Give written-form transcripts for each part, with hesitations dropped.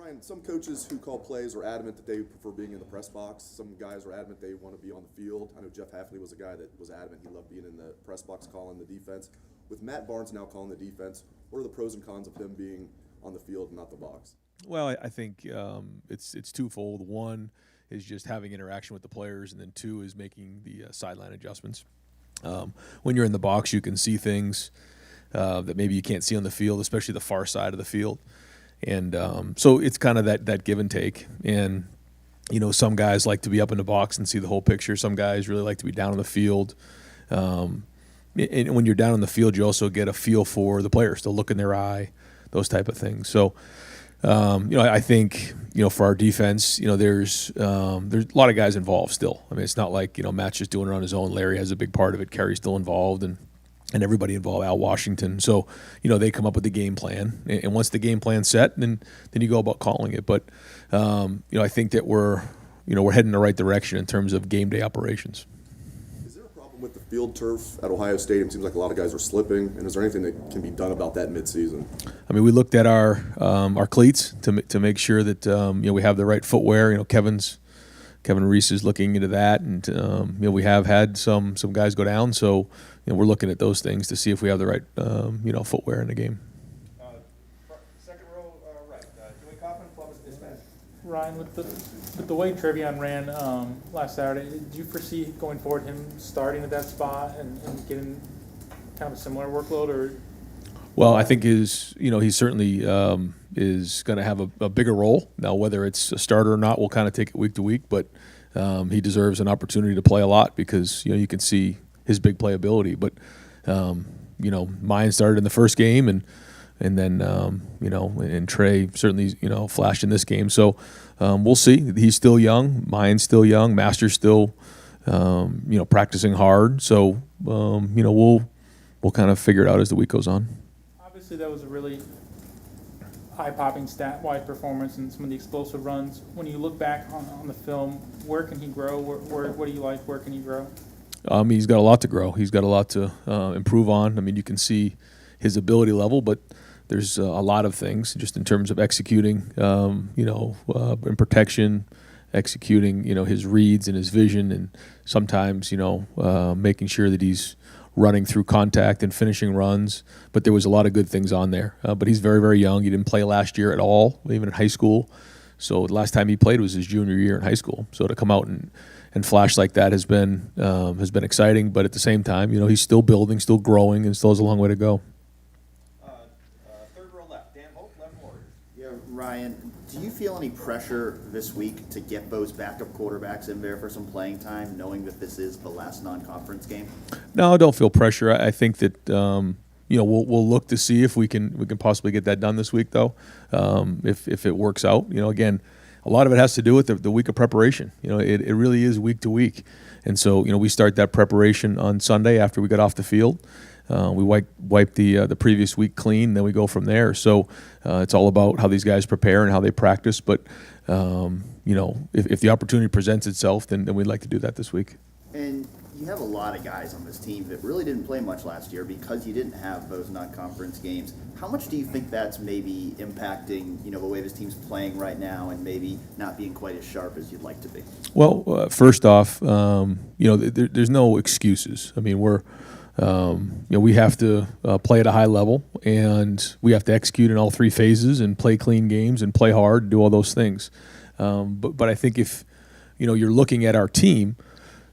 Ryan, some coaches who call plays are adamant that they prefer being in the press box. Some guys are adamant they want to be on the field. I know Jeff Hafley was a guy that was adamant he loved being in the press box calling the defense. With Matt Barnes now calling the defense, what are the pros and cons of him being on the field and not the box? Well, I think it's twofold. One is just having interaction with the players, and then two is making the sideline adjustments. When you're in the box, you can see things that maybe you can't see on the field, especially the far side of the field. And so it's kind of that give and take. And, some guys like to be up in the box and see the whole picture. Some guys really like to be down on the field. And when you're down on the field, you also get a feel for the players, the look in their eye, those type of things. So, I think, for our defense, there's a lot of guys involved still. I mean, it's not like, Matt's just doing it on his own. Larry has a big part of it. Kerry's still involved, and everybody involved, Al Washington. So, they come up with the game plan. And once the game plan's set, then you go about calling it. But, I think that we're heading in the right direction in terms of game day operations. Is there a problem with the field turf at Ohio Stadium? It seems like a lot of guys are slipping. And is there anything that can be done about that midseason? I mean, we looked at our cleats to make sure that, we have the right footwear. Kevin Reese is looking into that, and we have had some guys go down, so we're looking at those things to see if we have the right footwear in the game. Second row, right. Joey Kaufman, Columbus Dispatch. Ryan, with the way Trevion ran last Saturday, did you foresee going forward him starting at that spot and getting kind of a similar workload, or? Well, I think he certainly is going to have a bigger role. Now, whether it's a starter or not, we'll kind of take it week to week, but he deserves an opportunity to play a lot because, you can see his big playability. But, mine started in the first game, and then, and Trey certainly, flashed in this game. So we'll see. He's still young. Mine's still young. Master's still, practicing hard. So, we'll kind of figure it out as the week goes on. Obviously, that was a really eye-popping stat-wise performance and some of the explosive runs. When you look back on the film, where can he grow? What do you like? Where can he grow? He's got a lot to grow. He's got a lot to improve on. I mean, you can see his ability level, but there's a lot of things just in terms of executing, in protection, executing, his reads and his vision, and sometimes, making sure that he's running through contact and finishing runs. But there was a lot of good things on there. But he's very, very young. He didn't play last year at all, even in high school. So the last time he played was his junior year in high school. So to come out and flash like that has been exciting. But at the same time, he's still building, still growing, and still has a long way to go. Third row left, Dan Hope, left Warriors. Yeah, Ryan, do you feel any pressure this week to get those backup quarterbacks in there for some playing time, knowing that this is the last non-conference game? No, I don't feel pressure. I think that we'll look to see if we can possibly get that done this week, though. If it works out, again, a lot of it has to do with the week of preparation. It really is week to week, and so we start that preparation on Sunday after we get off the field. We wipe the previous week clean, then we go from there. So it's all about how these guys prepare and how they practice. But if the opportunity presents itself, then we'd like to do that this week. And you have a lot of guys on this team that really didn't play much last year because you didn't have those non-conference games. How much do you think that's maybe impacting, the way this team's playing right now and maybe not being quite as sharp as you'd like to be? Well, first off, there's no excuses. I mean, we have to play at a high level, and we have to execute in all three phases and play clean games and play hard and do all those things. But I think if, you're looking at our team,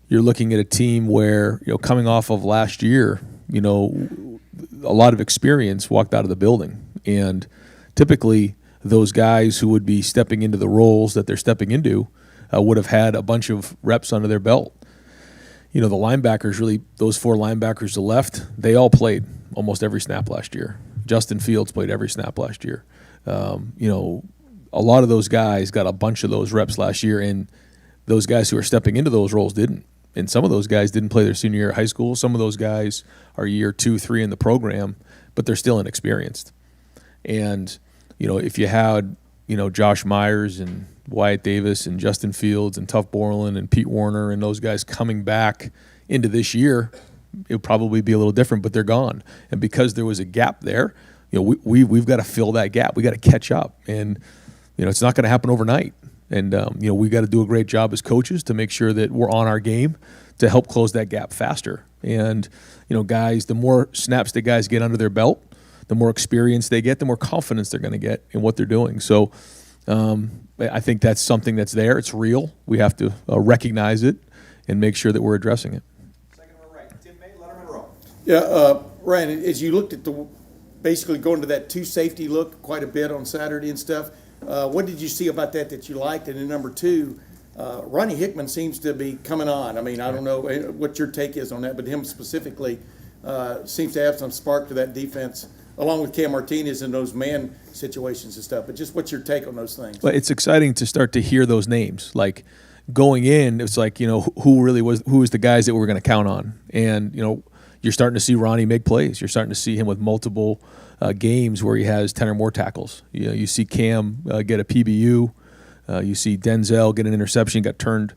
you're looking at a team where, coming off of last year, a lot of experience walked out of the building. And typically those guys who would be stepping into the roles that they're stepping into would have had a bunch of reps under their belt. The linebackers, really, those four linebackers to the left, they all played almost every snap last year. Justin Fields played every snap last year. A lot of those guys got a bunch of those reps last year, and those guys who are stepping into those roles didn't. And some of those guys didn't play their senior year of high school. Some of those guys are year 2, 3 in the program, but they're still inexperienced. And, if you had, Josh Myers and Wyatt Davis and Justin Fields and Tuff Borland and Pete Warner and those guys coming back into this year, it would probably be a little different, but they're gone. And because there was a gap there, we've got to fill that gap. We got to catch up. And it's not going to happen overnight. And, we got to do a great job as coaches to make sure that we're on our game to help close that gap faster. And, guys, the more snaps that guys get under their belt, the more experience they get, the more confidence they're going to get in what they're doing. So I think that's something that's there. It's real. We have to recognize it and make sure that we're addressing it. Second row right, Tim May, Lettermen Row. Yeah, Ryan, as you looked at basically going to that 2 safety look quite a bit on Saturday and stuff, what did you see about that you liked? And then number 2, Ronnie Hickman seems to be coming on. I mean, I don't know what your take is on that, but him specifically seems to have some spark to that defense, along with Cam Martinez in those man situations and stuff. But just what's your take on those things? But it's exciting to start to hear those names. Like going in, it's like, who was the guys that we were going to count on? And, you're starting to see Ronnie make plays. You're starting to see him with multiple games where he has 10 or more tackles. You see Cam get a PBU. You see Denzel get an interception, got turned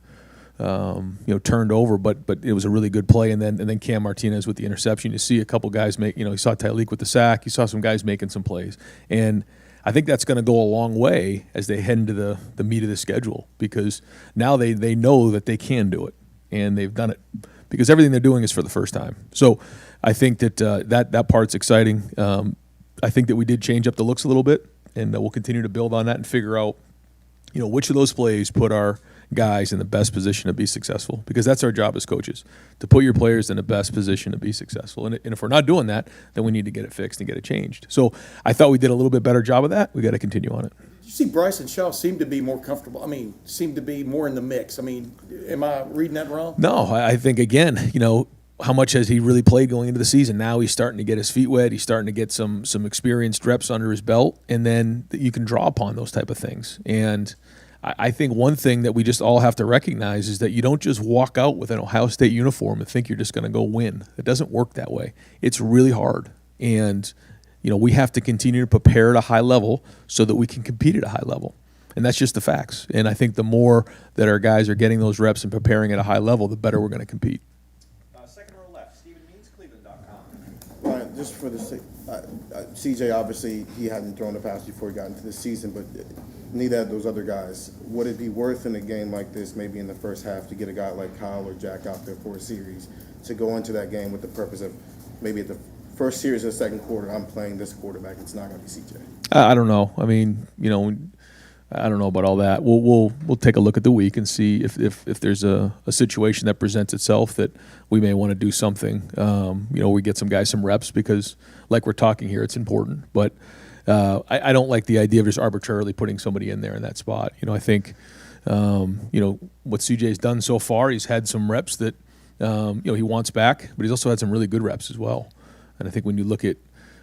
over, but it was a really good play. And then Cam Martinez with the interception. You see a couple guys make, you saw Tyleek with the sack. You saw some guys making some plays. And I think that's going to go a long way as they head into the meat of the schedule, because now they know that they can do it, and they've done it because everything they're doing is for the first time. So I think that that part's exciting. I think that we did change up the looks a little bit, and we'll continue to build on that and figure out, which of those plays put our guys in the best position to be successful, because that's our job as coaches, to put your players in the best position to be successful. And if we're not doing that, then we need to get it fixed and get it changed. So I thought we did a little bit better job of that. We got to continue on it. You see Bryson Shaw seem to be more comfortable. I mean, seem to be more in the mix. I mean, am I reading that wrong? No, I think, again, how much has he really played going into the season? Now he's starting to get his feet wet. He's starting to get some experienced reps under his belt, and then you can draw upon those type of things. And I think one thing that we just all have to recognize is that you don't just walk out with an Ohio State uniform and think you're just going to go win. It doesn't work that way. It's really hard. And, we have to continue to prepare at a high level so that we can compete at a high level. And that's just the facts. And I think the more that our guys are getting those reps and preparing at a high level, the better we're going to compete. Second row left, Stephen Means, Cleveland.com. Ryan, just for the sake, CJ, obviously, he hadn't thrown the pass before he got into the season, but neither of those other guys. Would it be worth in a game like this, maybe in the first half, to get a guy like Kyle or Jack out there for a series, to go into that game with the purpose of maybe at the first series of the second quarter, I'm playing this quarterback, it's not going to be CJ? I don't know. I mean, I don't know about all that. We'll take a look at the week and see if there's a situation that presents itself that we may want to do something. We get some guys some reps because, like we're talking here, it's important. But I don't like the idea of just arbitrarily putting somebody in there in that spot. I think what CJ's done so far, he's had some reps that he wants back, but he's also had some really good reps as well. And I think when you look at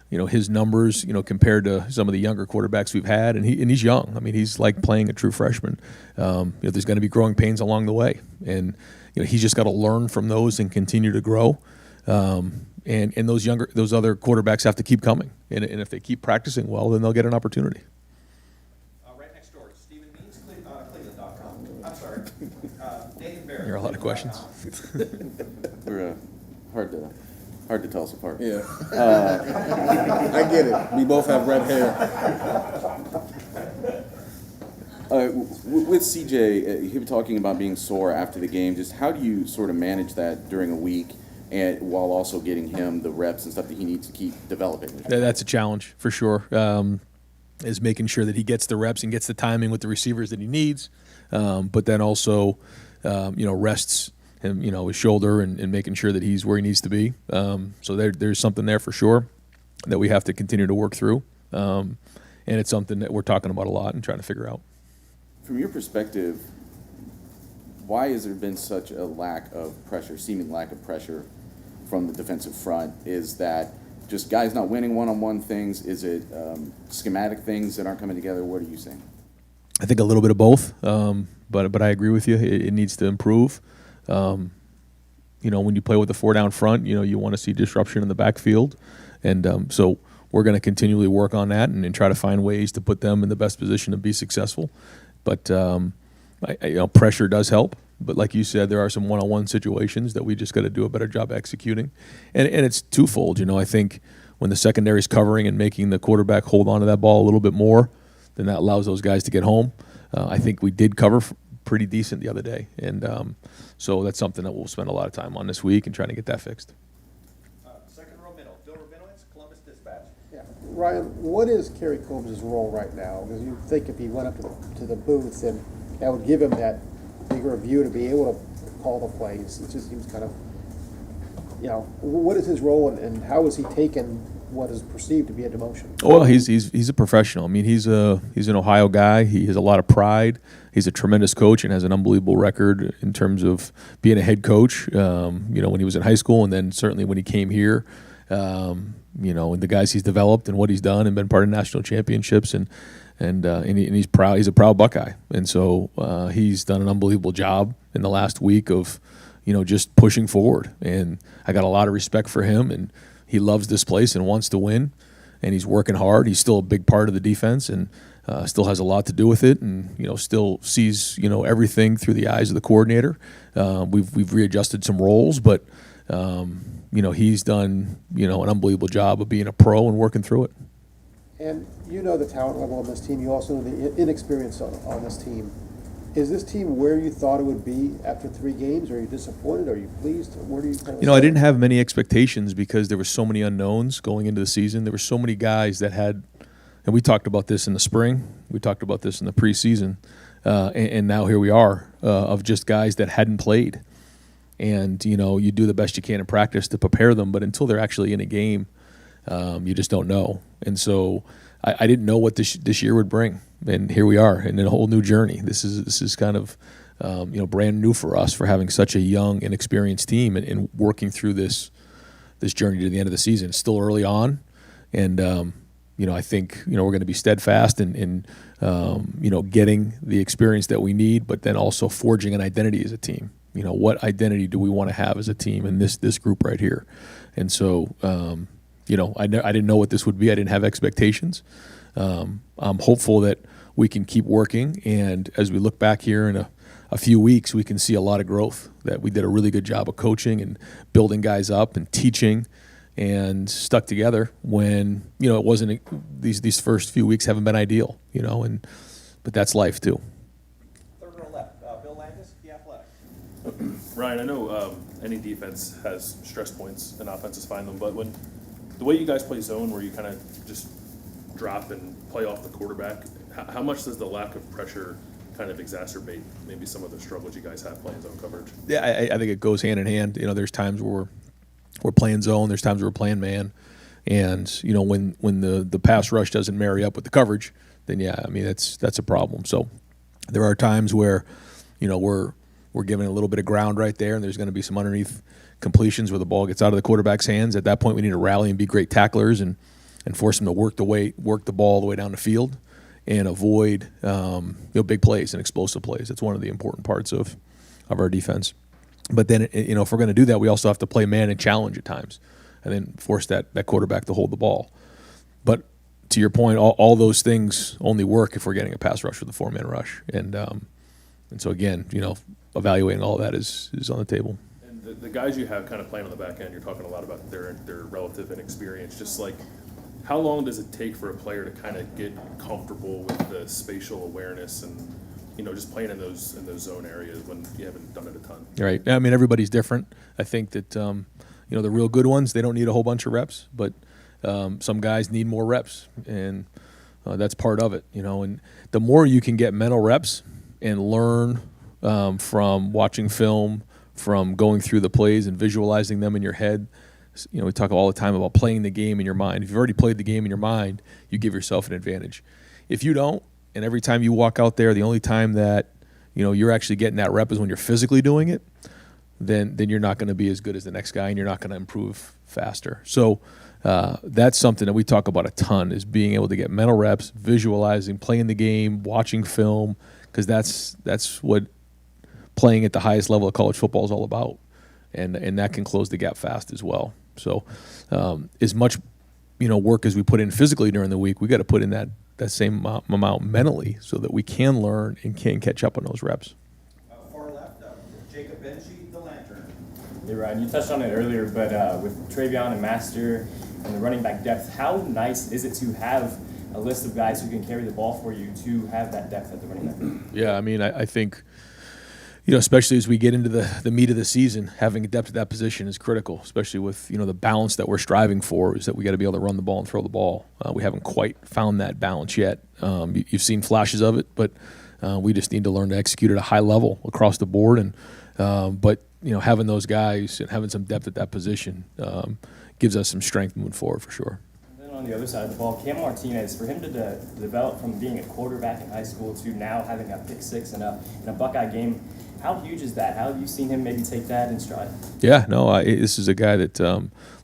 his numbers, compared to some of the younger quarterbacks we've had, and he's young. I mean, he's like playing a true freshman. There's going to be growing pains along the way, and he's just got to learn from those and continue to grow. And those other quarterbacks have to keep coming, and if they keep practicing well, then they'll get an opportunity. Right next door, Stephen Means, Cleveland.com. I'm sorry, Nathan Barrett. There are a lot of questions. We're hard to tell us apart. Yeah. I get it. We both have red hair. With CJ, he was talking about being sore after the game. Just how do you sort of manage that during a week, and while also getting him the reps and stuff that he needs to keep developing? That's a challenge for sure. Is making sure that he gets the reps and gets the timing with the receivers that he needs, but then also, rests him, his shoulder and making sure that he's where he needs to be. So there's something there for sure that we have to continue to work through, and it's something that we're talking about a lot and trying to figure out. From your perspective, why has there been such a seeming lack of pressure from the defensive front? Is that just guys not winning one-on-one things? Is it schematic things that aren't coming together? What are you saying? I think a little bit of both, but I agree with you. It needs to improve. When you play with a 4-down front, you want to see disruption in the backfield, and so we're going to continually work on that and try to find ways to put them in the best position to be successful. But pressure does help. But like you said, there are some one-on-one situations that we just got to do a better job executing, and it's twofold. I think when the secondary is covering and making the quarterback hold on to that ball a little bit more, then that allows those guys to get home. I think we did cover pretty decent the other day, and so that's something that we'll spend a lot of time on this week and trying to get that fixed. Second row middle, Bill Rabinowitz, Columbus Dispatch. Yeah. Ryan, what is Kerry Coombs' role right now? Because you think if he went up to the booth, then that would give him that bigger view to be able to call the plays. It just seems kind of, what is his role and how is he taken what is perceived to be a demotion? Well, he's a professional. I mean, he's an Ohio guy. He has a lot of pride. He's a tremendous coach and has an unbelievable record in terms of being a head coach. When he was in high school, and then certainly when he came here. And the guys he's developed and what he's done and been part of national championships and he's proud. He's a proud Buckeye, and so he's done an unbelievable job in the last week of just pushing forward. And I got a lot of respect for him, and he loves this place and wants to win, and he's working hard. He's still a big part of the defense and still has a lot to do with it, and still sees everything through the eyes of the coordinator. We've readjusted some roles, but he's done an unbelievable job of being a pro and working through it. And the talent level on this team. You also know the inexperience on this team. Is this team where you thought it would be after 3 games? Are you disappointed? Are you pleased? Where do you kind of I didn't have many expectations because there were so many unknowns going into the season. There were so many guys that had, and we talked about this in the spring. We talked about this in the preseason. And now here we are of just guys that hadn't played. And, you do the best you can in practice to prepare them, but until they're actually in a game, you just don't know. And so I didn't know what this year would bring. And here we are in a whole new journey. This is kind of, brand new for us for having such a young and experienced team and working through this journey to the end of the season. It's still early on. And, I think, we're going to be steadfast in getting the experience that we need, but then also forging an identity as a team. What identity do we want to have as a team in this group right here? And so, I didn't know what this would be. I didn't have expectations. I'm hopeful that we can keep working, and as we look back here in a few weeks, we can see a lot of growth, that we did a really good job of coaching and building guys up and teaching and stuck together when, it wasn't, these first few weeks haven't been ideal, but that's life too. Third row left, Bill Landis, The Athletic. Ryan, I know any defense has stress points and offenses find them, but when the way you guys play zone, where you kind of just drop and play off the quarterback, how much does the lack of pressure kind of exacerbate maybe some of the struggles you guys have playing zone coverage? Yeah, I think it goes hand in hand. There's times where we're playing zone, there's times where we're playing man, and when the pass rush doesn't marry up with the coverage, then that's a problem. So there are times where we're giving a little bit of ground right there, and there's going to be some underneath completions where the ball gets out of the quarterback's hands. At that point, we need to rally and be great tacklers and force them to work the ball all the way down the field and avoid big plays and explosive plays. That's one of the important parts of our defense. But then if we're going to do that, we also have to play man and challenge at times, and then force that quarterback to hold the ball. But to your point, all those things only work if we're getting a pass rush with a 4-man rush, and so again, evaluating all of that is on the table. And the guys you have kind of playing on the back end, you're talking a lot about their relative inexperience. Just like, how long does it take for a player to kind of get comfortable with the spatial awareness and just playing in those zone areas when you haven't done it a ton? Right. I mean, everybody's different. I think that the real good ones, they don't need a whole bunch of reps, but some guys need more reps, and that's part of it. And the more you can get mental reps and learn from watching film, from going through the plays and visualizing them in your head. We talk all the time about playing the game in your mind. If you've already played the game in your mind, you give yourself an advantage. If you don't, and every time you walk out there, the only time that you're actually getting that rep is when you're physically doing it, then you're not going to be as good as the next guy, and you're not going to improve faster. So that's something that we talk about a ton, is being able to get mental reps, visualizing, playing the game, watching film, because that's what playing at the highest level of college football is all about, and that can close the gap fast as well. So as much work as we put in physically during the week, we got to put in that same amount mentally so that we can learn and can catch up on those reps. Far left, Jacob Benji, The Lantern. Hey Ryan, you touched on it earlier, but with Travion and Master and the running back depth, how nice is it to have a list of guys who can carry the ball for you to have that depth at the running back? Yeah, I mean, I think, especially as we get into the meat of the season, having depth at that position is critical, especially with, the balance that we're striving for is that we got to be able to run the ball and throw the ball. We haven't quite found that balance yet. You've seen flashes of it, but we just need to learn to execute at a high level across the board. And but having those guys and having some depth at that position gives us some strength moving forward for sure. And then on the other side of the ball, Cam Martinez, for him to develop from being a quarterback in high school to now having a pick six in a Buckeye game, how huge is that? How have you seen him maybe take that in stride? Yeah, no, this is a guy that,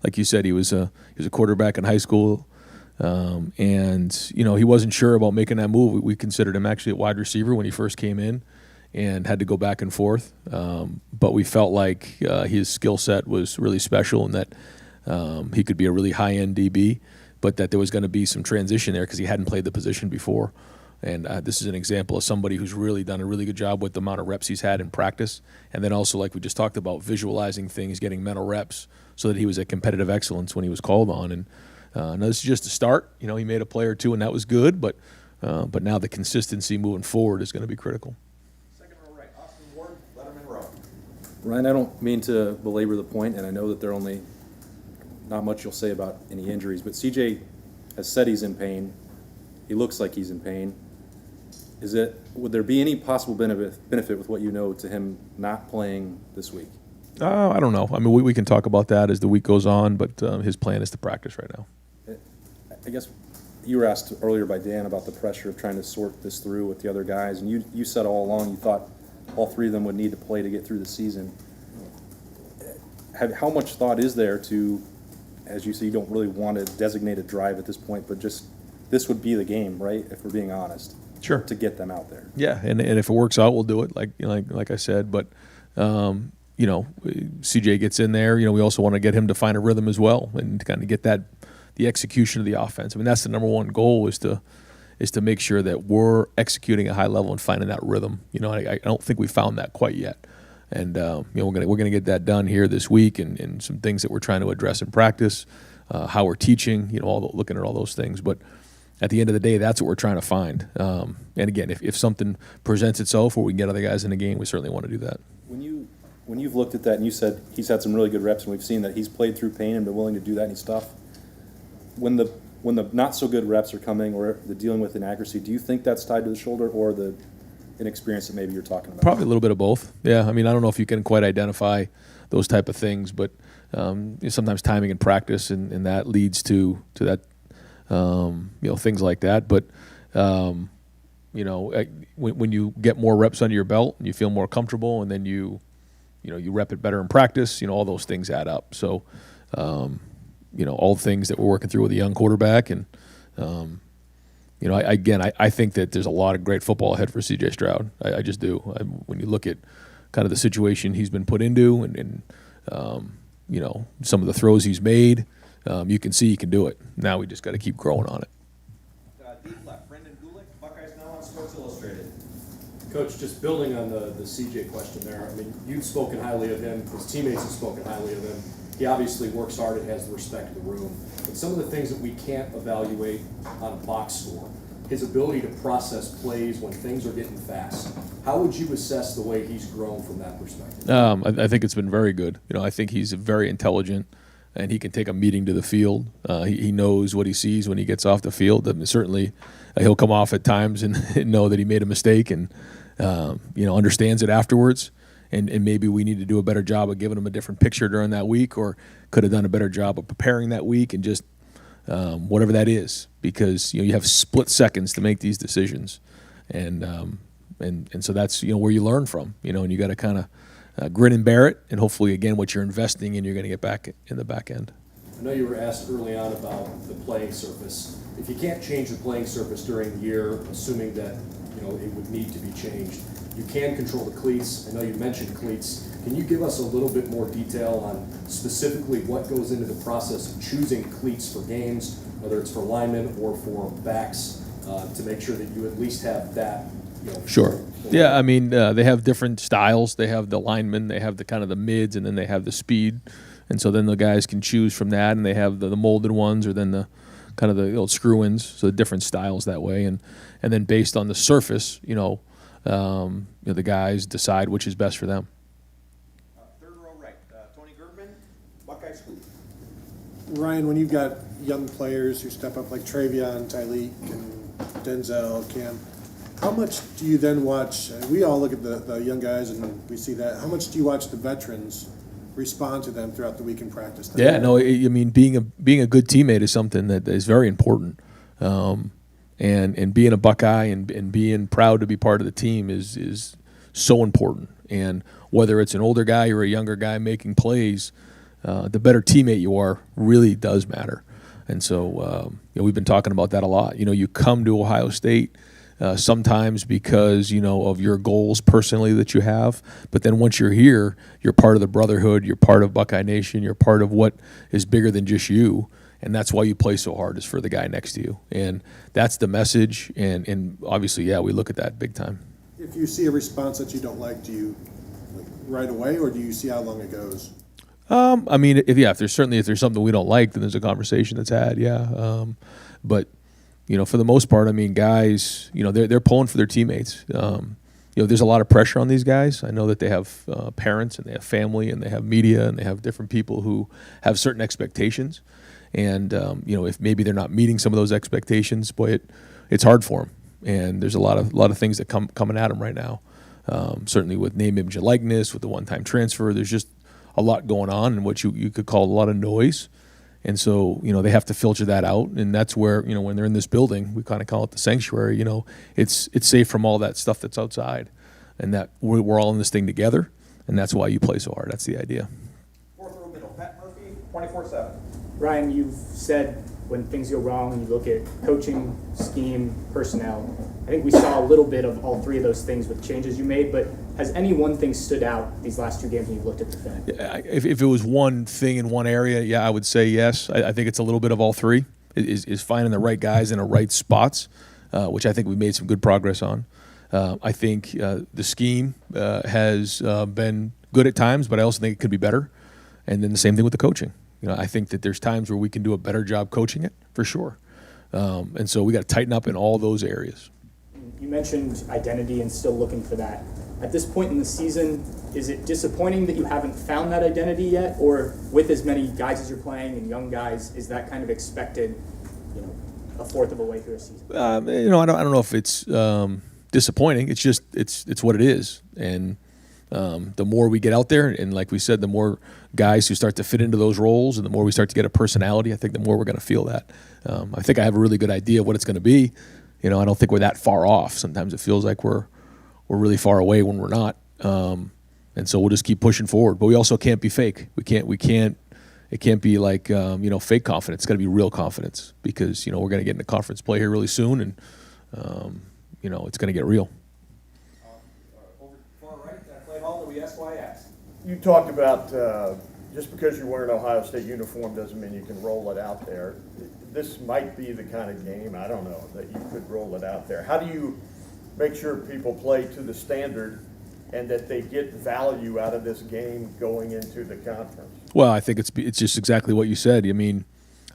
like you said, he was a quarterback in high school, and he wasn't sure about making that move. We considered him actually a wide receiver when he first came in, and had to go back and forth. But we felt like his skill set was really special, and that he could be a really high end DB, but that there was going to be some transition there because he hadn't played the position before. And this is an example of somebody who's really done a really good job with the amount of reps he's had in practice. And then also, like we just talked about, visualizing things, getting mental reps so that he was at competitive excellence when he was called on. And now this is just a start. He made a play or two, and that was good. But now the consistency moving forward is going to be critical. Second row right, Austin Ward, Lettermen Row. Ryan, I don't mean to belabor the point, and I know that there are only not much you'll say about any injuries, but CJ has said he's in pain. He looks like he's in pain. Would there be any possible benefit with what you know to him not playing this week? I don't know. I mean, we can talk about that as the week goes on, but his plan is to practice right now. I guess you were asked earlier by Dan about the pressure of trying to sort this through with the other guys, and you said all along you thought all three of them would need to play to get through the season. How much thought is there to, as you say, you don't really want to designate a drive at this point, but just this would be the game, right, if we're being honest? Sure. To get them out there. Yeah, and if it works out, we'll do it. Like I said, but CJ gets in there. We also want to get him to find a rhythm as well, and to kind of get the execution of the offense. I mean, that's the number one goal is to make sure that we're executing at a high level and finding that rhythm. I don't think we found that quite yet, and we're gonna get that done here this week, and some things that we're trying to address in practice, how we're teaching, looking at all those things, but. At the end of the day, that's what we're trying to find. And again, if something presents itself where we can get other guys in the game, we certainly want to do that. When you've looked at that and you said he's had some really good reps and we've seen that he's played through pain and been willing to do that and he's tough, when the not so good reps are coming or the dealing with inaccuracy, do you think that's tied to the shoulder or the inexperience that maybe you're talking about? Probably a little bit of both. Yeah, I mean, I don't know if you can quite identify those type of things, but sometimes timing and practice and that leads to that. Things like that. But, when you get more reps under your belt and you feel more comfortable and then you rep it better in practice, all those things add up. So, all things that we're working through with a young quarterback. And, I think that there's a lot of great football ahead for C.J. Stroud. I just do. When you look at kind of the situation he's been put into and some of the throws he's made, you can see he can do it. Now we just got to keep growing on it. Deep left, Brendan Gulick, Buckeyes Now on Sports Illustrated. Coach, just building on the CJ question there, I mean, you've spoken highly of him, his teammates have spoken highly of him. He obviously works hard and has the respect of the room. But some of the things that we can't evaluate on a box score, his ability to process plays when things are getting fast. How would you assess the way he's grown from that perspective? I think it's been very good. I think he's very intelligent. And he can take a meeting to the field. He knows what he sees when he gets off the field. I mean, certainly, he'll come off at times and know that he made a mistake and understands it afterwards. And maybe we need to do a better job of giving him a different picture during that week, or could have done a better job of preparing that week and just whatever that is, because you have split seconds to make these decisions, and so that's where you learn from. And you got to kind of. Grin and bear it, and hopefully, again, what you're investing in, you're going to get back in the back end. I know you were asked early on about the playing surface. If you can't change the playing surface during the year, assuming that it would need to be changed, you can control the cleats. I know you mentioned cleats. Can you give us a little bit more detail on specifically what goes into the process of choosing cleats for games, whether it's for linemen or for backs, to make sure that you at least have that? Sure. Yeah, I mean, they have different styles. They have the linemen, they have the kind of the mids, and then they have the speed. And so then the guys can choose from that, and they have the molded ones, or then the kind of the old screw-ins, so different styles that way, and then based on the surface, the guys decide which is best for them. Third row right, Tony Gertman, Buckeyes Cleat. Ryan, when you've got young players who step up like Travion, Tyleek, and Denzel, Cam, how much do you then watch? We all look at the young guys and we see that. How much do you watch the veterans respond to them throughout the week in practice? Yeah, no, I mean being a good teammate is something that is very important, and being a Buckeye and being proud to be part of the team is so important. And whether it's an older guy or a younger guy making plays, the better teammate you are really does matter. And so we've been talking about that a lot. You come to Ohio State sometimes because of your goals personally that you have, but then once you're here, you're part of the brotherhood, you're part of Buckeye Nation, you're part of what is bigger than just you, and that's why you play so hard, is for the guy next to you. And that's the message, and obviously, we look at that big time. If you see a response that you don't like, do you right away, or do you see how long it goes? I mean, if there's something we don't like, then there's a conversation that's had, but for the most part, I mean, guys, they're pulling for their teammates. There's a lot of pressure on these guys. I know that they have parents and they have family and they have media and they have different people who have certain expectations. And, if maybe they're not meeting some of those expectations, boy, it's hard for them. And there's a lot of things that coming at them right now. Certainly with name, image, and likeness, with the one-time transfer, there's just a lot going on, and what you could call a lot of noise. And so, they have to filter that out, and that's where, when they're in this building, we kind of call it the sanctuary, it's safe from all that stuff that's outside, and that we're all in this thing together, and that's why you play so hard. That's the idea. Fourth row middle, Pat Murphy, 24/7. Ryan, you've said when things go wrong and you look at coaching, scheme, personnel, I think we saw a little bit of all three of those things with changes you made, but has any one thing stood out these last two games when you've looked at the film? Yeah, if it was one thing in one area, I would say yes. I think it's a little bit of all three, is finding the right guys in the right spots, which I think we made some good progress on. I think the scheme has been good at times, but I also think it could be better. And then the same thing with the coaching. I think that there's times where we can do a better job coaching it, for sure. And so we got to tighten up in all those areas. You mentioned identity and still looking for that. At this point in the season, is it disappointing that you haven't found that identity yet? Or with as many guys as you're playing and young guys, is that kind of expected, a fourth of a way through a season? I don't know if it's disappointing. It's just it's what it is. And the more we get out there, and like we said, the more guys who start to fit into those roles, and the more we start to get a personality, I think the more we're going to feel that. I think I have a really good idea of what it's going to be. I don't think we're that far off. Sometimes it feels like we're really far away when we're not. And so we'll just keep pushing forward. But we also can't be fake. We can't. It can't be like fake confidence. It's got to be real confidence, because we're going to get into conference play here really soon, and it's going to get real. Over far right, Clay Hall, WSYS. You talked about just because you're wearing an Ohio State uniform doesn't mean you can roll it out there. This might be the kind of game, I don't know, that you could roll it out there. How do you make sure people play to the standard and that they get value out of this game going into the conference? Well, I think it's just exactly what you said. I mean,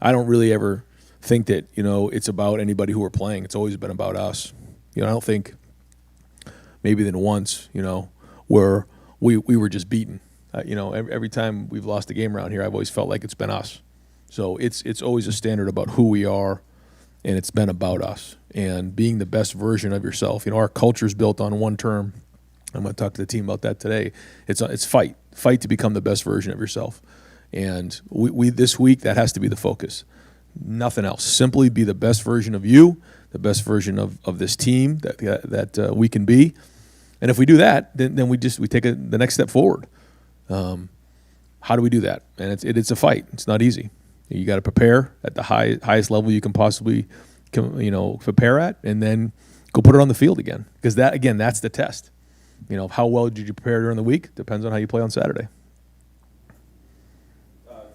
I don't really ever think that, it's about anybody who we're playing. It's always been about us. I don't think maybe than once, where we were just beaten. Every time we've lost a game around here, I've always felt like it's been us. So it's always a standard about who we are, and it's been about us and being the best version of yourself. Our culture's built on one term. I'm going to talk to the team about that today. It's fight to become the best version of yourself. And we this week, that has to be the focus. Nothing else. Simply be the best version of you, the best version of this team that we can be. And if we do that, then we take the next step forward. How do we do that? And it's a fight. It's not easy. You got to prepare at the highest level you can possibly, prepare at, and then go put it on the field again. Because that's the test. How well did you prepare during the week? Depends on how you play on Saturday.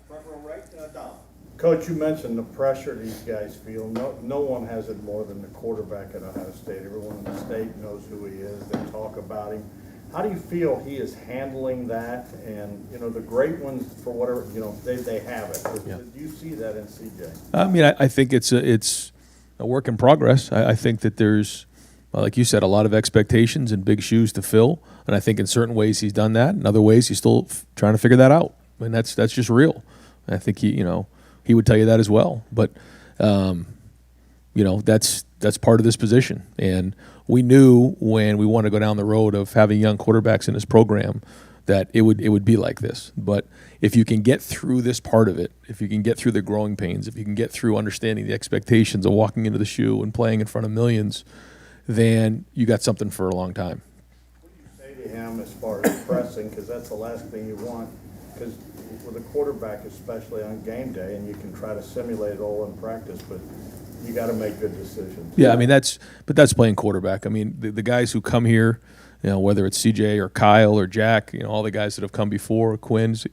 Front row right, Dom. Coach, you mentioned the pressure these guys feel. No one has it more than the quarterback at Ohio State. Everyone in the state knows who he is. They talk about him. How do you feel he is handling that? And, you know, the great ones, for whatever, you know, they have it. Yeah. Do you see that in CJ? I mean, I think it's a work in progress. I think that there's, like you said, a lot of expectations and big shoes to fill. And I think in certain ways he's done that. In other ways, he's still trying to figure that out. I mean, that's just real. And I think he would tell you that as well. But, that's part of this position. And we knew when we wanted to go down the road of having young quarterbacks in this program that it would be like this. But if you can get through this part of it, if you can get through the growing pains, if you can get through understanding the expectations of walking into the shoe and playing in front of millions, then you got something for a long time. What do you say to him as far as pressing? Because that's the last thing you want. Because with a quarterback, especially on game day, and you can try to simulate it all in practice, but you got to make good decisions. Yeah, I mean that's playing quarterback. I mean the guys who come here, whether it's CJ or Kyle or Jack, all the guys that have come before, Quinn's,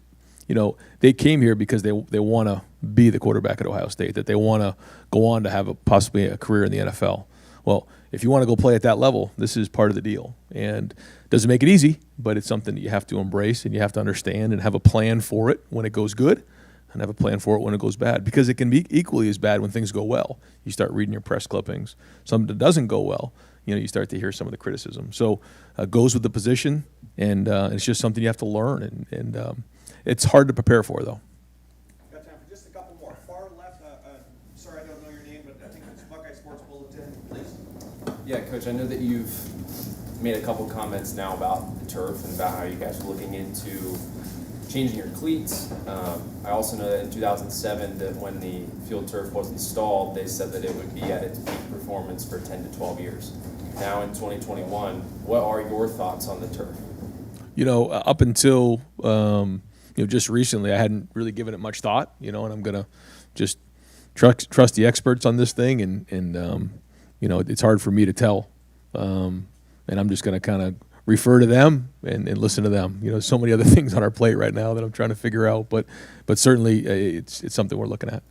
they came here because they want to be the quarterback at Ohio State, that they want to go on to have possibly a career in the NFL. Well, if you want to go play at that level, this is part of the deal. And it doesn't make it easy, but it's something that you have to embrace and you have to understand and have a plan for it when it goes good and have a plan for it when it goes bad, because it can be equally as bad when things go well. You start reading your press clippings. Something that doesn't go well, you start to hear some of the criticism. So goes with the position, and it's just something you have to learn, and it's hard to prepare for, though. Got time for just a couple more. Far left, sorry I don't know your name, but I think it's Buckeye Sports Bulletin, please. Yeah, Coach, I know that you've made a couple comments now about the turf and about how you guys are looking into changing your cleats. I also know that in 2007, that when the field turf was installed, they said that it would be at its peak performance for 10 to 12 years. Now in 2021, what are your thoughts on the turf? Up until just recently, I hadn't really given it much thought. And I'm gonna just trust the experts on this thing, and it's hard for me to tell, and I'm just gonna kind of refer to them and listen to them. So many other things on our plate right now that I'm trying to figure out, but certainly it's something we're looking at.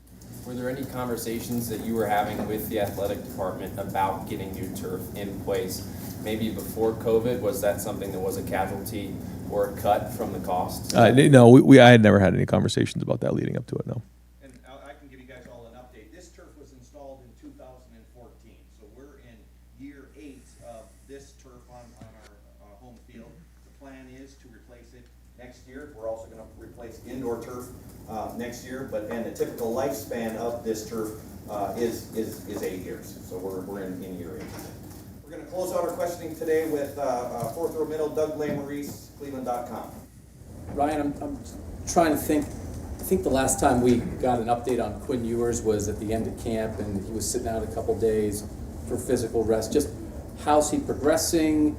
Were there any conversations that you were having with the athletic department about getting new turf in place? Maybe before COVID, was that something that was a casualty or a cut from the cost? No, I had never had any conversations about that leading up to it, no. And I can give you guys all an update. This turf was installed in 2014, so we're in year 8 of this turf on our home field. The plan is to replace it next year. We're also going to replace indoor turf next year, and the typical lifespan of this turf is 8 years. So we're in year 8. We're going to close out our questioning today with 4th row middle, Doug Lesmaurice, Cleveland.com. Ryan, I'm trying to think. I think the last time we got an update on Quinn Ewers was at the end of camp, and he was sitting out a couple days for physical rest. Just how's he progressing?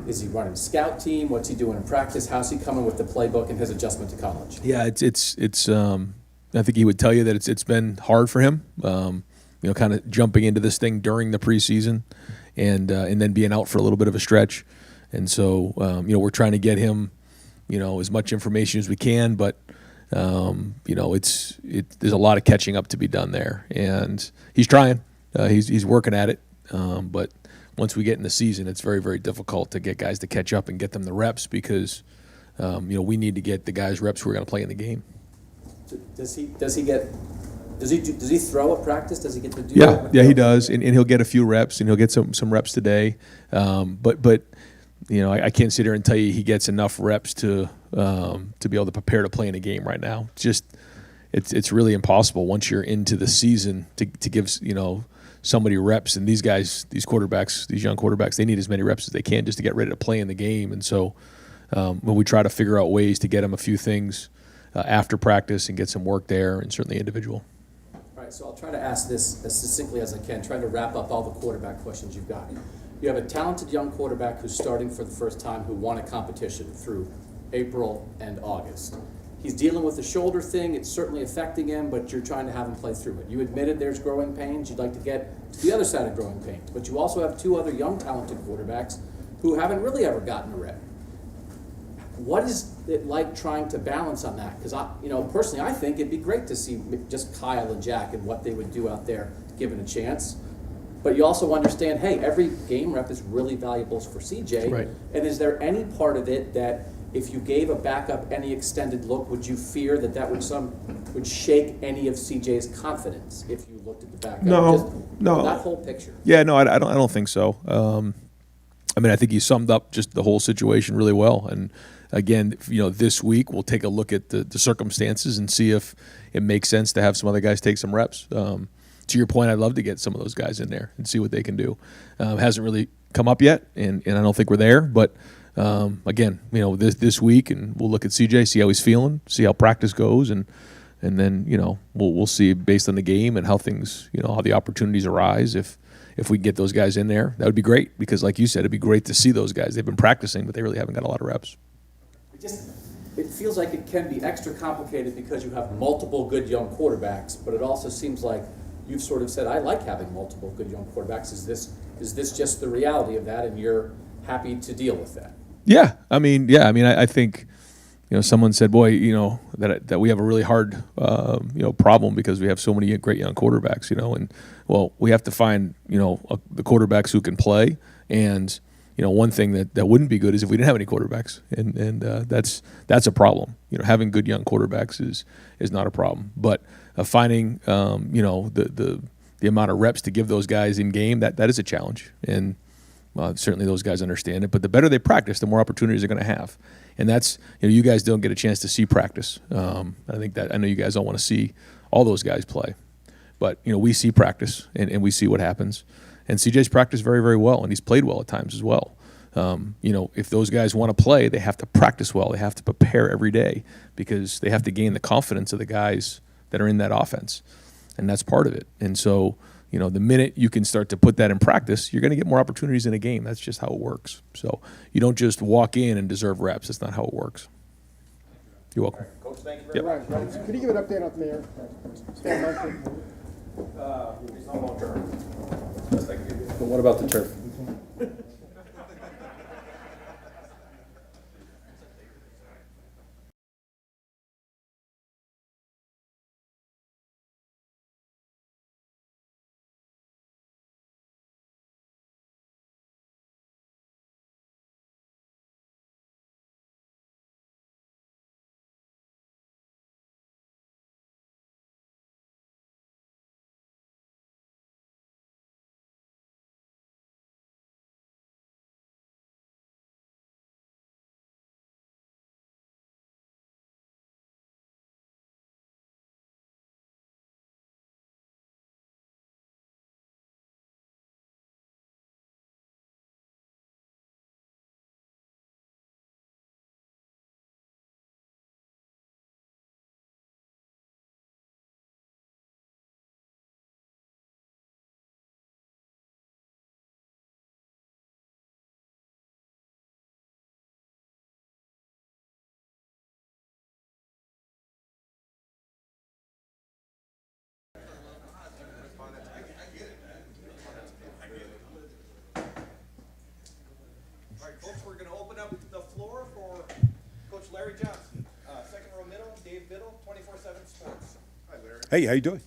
Is he running scout team? What's he doing in practice? How's he coming with the playbook and his adjustment to college? Yeah, it's I think he would tell you that it's been hard for him. Kind of jumping into this thing during the preseason, and then being out for a little bit of a stretch. And so we're trying to get him as much information as we can, but there's a lot of catching up to be done there, and he's trying. He's working at it, but once we get in the season, it's very, very difficult to get guys to catch up and get them the reps, because we need to get the guys reps who are going to play in the game. Does he throw at practice? Does he get to do that? Yeah, he does, and he'll get a few reps, and he'll get some reps today. But I can't sit here and tell you he gets enough reps to be able to prepare to play in a game right now. It's really impossible once you're into the season to give somebody reps, and these guys, these quarterbacks, these young quarterbacks, they need as many reps as they can just to get ready to play in the game. And so when we try to figure out ways to get them a few things after practice and get some work there, and certainly individual. All right, so I'll try to ask this as succinctly as I can, trying to wrap up all the quarterback questions you've got. You have a talented young quarterback who's starting for the first time, who won a competition through April and August. He's dealing with the shoulder thing. It's certainly affecting him, but you're trying to have him play through it. You admitted there's growing pains. You'd like to get to the other side of growing pains. But you also have 2 other young, talented quarterbacks who haven't really ever gotten a rep. What is it like trying to balance on that? Because personally, I think it'd be great to see just Kyle and Jack and what they would do out there given a chance. but you also understand, hey, every game rep is really valuable for CJ. Right. And is there any part of it that if you gave a backup any extended look, would you fear that that would shake any of CJ's confidence if you looked at the backup? No. That whole picture. Yeah, no, I don't think so. I mean, I think you summed up just the whole situation really well. And again, this week we'll take a look at the circumstances and see if it makes sense to have some other guys take some reps. To your point, I'd love to get some of those guys in there and see what they can do. Hasn't really come up yet, and I don't think we're there. But again, this week, and we'll look at CJ, see how he's feeling, see how practice goes, and then we'll see based on the game and how things, how the opportunities arise. If we can get those guys in there, that would be great, because like you said, it'd be great to see those guys. They've been practicing, but they really haven't got a lot of reps. It feels like it can be extra complicated because you have multiple good young quarterbacks, but it also seems like you've sort of said, I like having multiple good young quarterbacks. Is this just the reality of that, and you're happy to deal with that? Yeah, I mean, I think, someone said, boy, that we have a really hard, problem because we have so many great young quarterbacks, and well, we have to find, the quarterbacks who can play. And, one thing that wouldn't be good is if we didn't have any quarterbacks, and that's a problem. Having good young quarterbacks is not a problem, but finding, the amount of reps to give those guys in game, that is a challenge. And certainly those guys understand it, but the better they practice, the more opportunities they're going to have. And that's, you guys don't get a chance to see practice. I know you guys don't want to see all those guys play, but we see practice and we see what happens. And CJ's practiced very, very well, and he's played well at times as well. If those guys want to play, they have to practice well. They have to prepare every day because they have to gain the confidence of the guys that are in that offense, and that's part of it. And so, the minute you can start to put that in practice, you're going to get more opportunities in a game. That's just how it works. So you don't just walk in and deserve reps. That's not how it works. You're welcome. Coach, thank you very much. Right. Could you give an update on the mayor? Stan Munford? He's not long term. But what about the turf? We're going to open up the floor for Coach Larry Johnson, second row middle, Dave Biddle, 24/7 Sports. Hi, Larry. Hey, how you doing?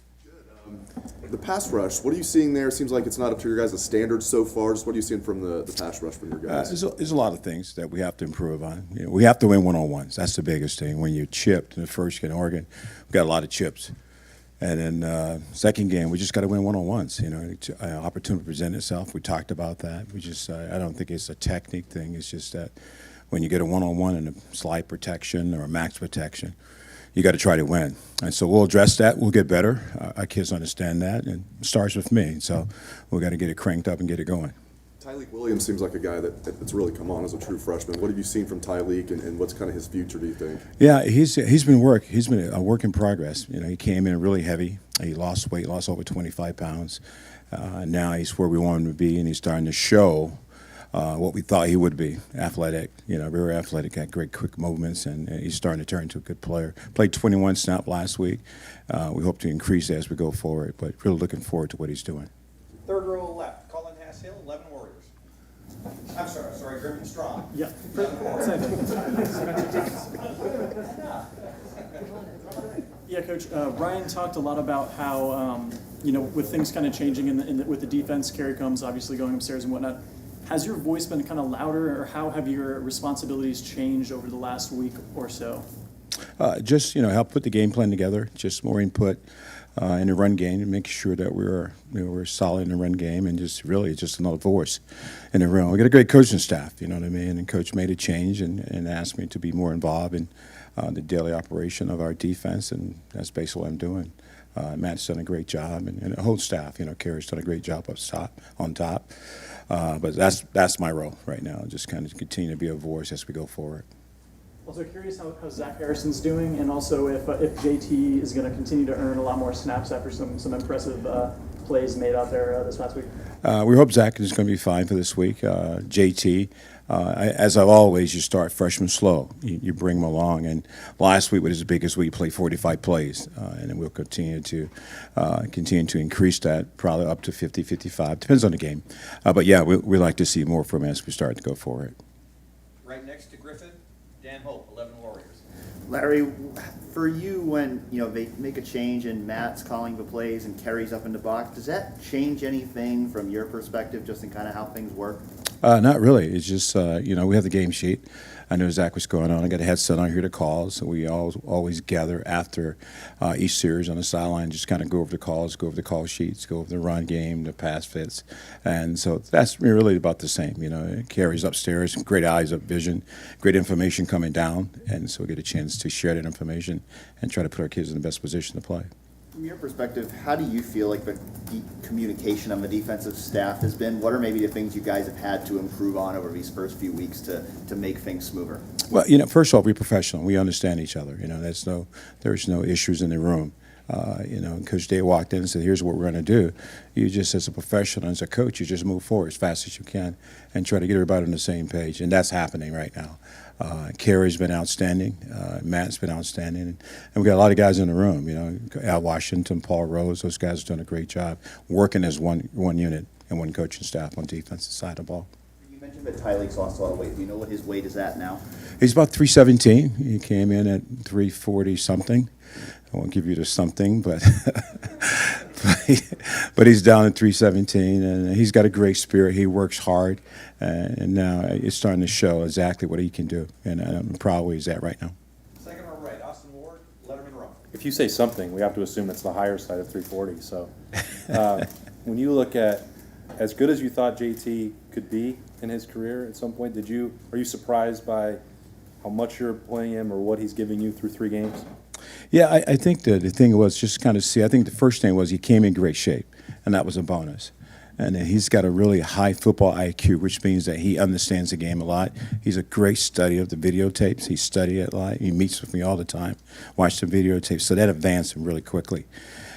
The pass rush, what are you seeing there? Seems like it's not up to your guys' standards so far. Just what are you seeing from the pass rush from your guys? There's a lot of things that we have to improve on. We have to win one-on-ones. That's the biggest thing. When you're chipped in the first game in Oregon, we got a lot of chips. And then second game, we just got to win one-on-ones. Opportunity to present itself. We talked about that. I don't think it's a technique thing. It's just that when you get a one-on-one and a slide protection or a max protection, you got to try to win. And so we'll address that. We'll get better. Our kids understand that, and it starts with me. So we got to get it cranked up and get it going. Tyleek Williams seems like a guy that's really come on as a true freshman. What have you seen from Tyleek, and what's kind of his future, do you think? Yeah, he's been a work in progress. He came in really heavy. He lost weight, lost over 25 pounds. Now he's where we want him to be, and he's starting to show what we thought he would be. Athletic, very athletic, had great quick movements, and he's starting to turn into a good player. Played 21 snaps last week. We hope to increase that as we go forward, but really looking forward to what he's doing. Third row left, Colin Hass-Hill, 11 Warriors. I'm sorry, Griffin Strong. Yeah. Yeah, Coach. Ryan talked a lot about how with things kind of changing with the defense, Kerry Coombs obviously going upstairs and whatnot, has your voice been kind of louder, or how have your responsibilities changed over the last week or so? Just help put the game plan together. Just more input in the run game and make sure that we're solid in the run game, and just another voice in the room. We got a great coaching staff, you know what I mean. And Coach made a change and asked me to be more involved in the daily operation of our defense, and that's basically what I'm doing. Matt's done a great job, and the whole staff. Kerry's done a great job on top. But that's my role right now. Just kind of continue to be a voice as we go forward. Also curious how Zach Harrison's doing, and also if JT is going to continue to earn a lot more snaps after some impressive plays made out there this past week. We hope Zach is going to be fine for this week. JT, as I've always, you start freshmen slow. You bring them along. And last week was his biggest week. He played 45 plays, and then we'll continue to increase that, probably up to 50, 55. Depends on the game. But yeah, we like to see more from him as we start to go forward. Right next to Griffin, Dan Hope, 11 Warriors. Larry, for you, when they make a change and Matt's calling the plays and Kerry's up in the box, does that change anything from your perspective, just in kind of how things work? Not really. It's just we have the game sheet. I know Zach was going on. I got a headset on here to call, so we always gather after each series on the sideline, just kind of go over the calls, go over the call sheets, go over the run game, the pass fits, and so that's really about the same. Kerry's upstairs, great eyes up vision, great information coming down, and so we get a chance to share that information and try to put our kids in the best position to play. From your perspective, how do you feel like the communication on the defensive staff has been? What are maybe the things you guys have had to improve on over these first few weeks to make things smoother? Well, first of all, we're professional. We understand each other. There's no issues in the room. Coach Day walked in and said, "Here's what we're going to do." You just, as a professional, as a coach, you just move forward as fast as you can and try to get everybody on the same page, and that's happening right now. Kerry's been outstanding. Matt's been outstanding. And we got a lot of guys in the room, Al Washington, Paul Rose. Those guys have done a great job working as one unit and one coaching staff on defensive side of the ball. You mentioned that Tyleek's lost a lot of weight. Do you know what his weight is at now? He's about 317. He came in at 340 something. I won't give you the something, but but he's down at 317, and he's got a great spirit. He works hard, and now it's starting to show exactly what he can do, and I'm proud where he's at right now. Second row right, Austin Ward, Lettermen Row. If you say something, we have to assume it's the higher side of 340. So when you look at as good as you thought JT could be in his career at some point, are you surprised by how much you're playing him or what he's giving you through 3 games? Yeah, I think the thing was just kind of see. I think the first thing was he came in great shape, and that was a bonus. And he's got a really high football IQ, which means that he understands the game a lot. He's a great study of the videotapes. He studied it a lot. He meets with me all the time, watch the videotapes. So that advanced him really quickly.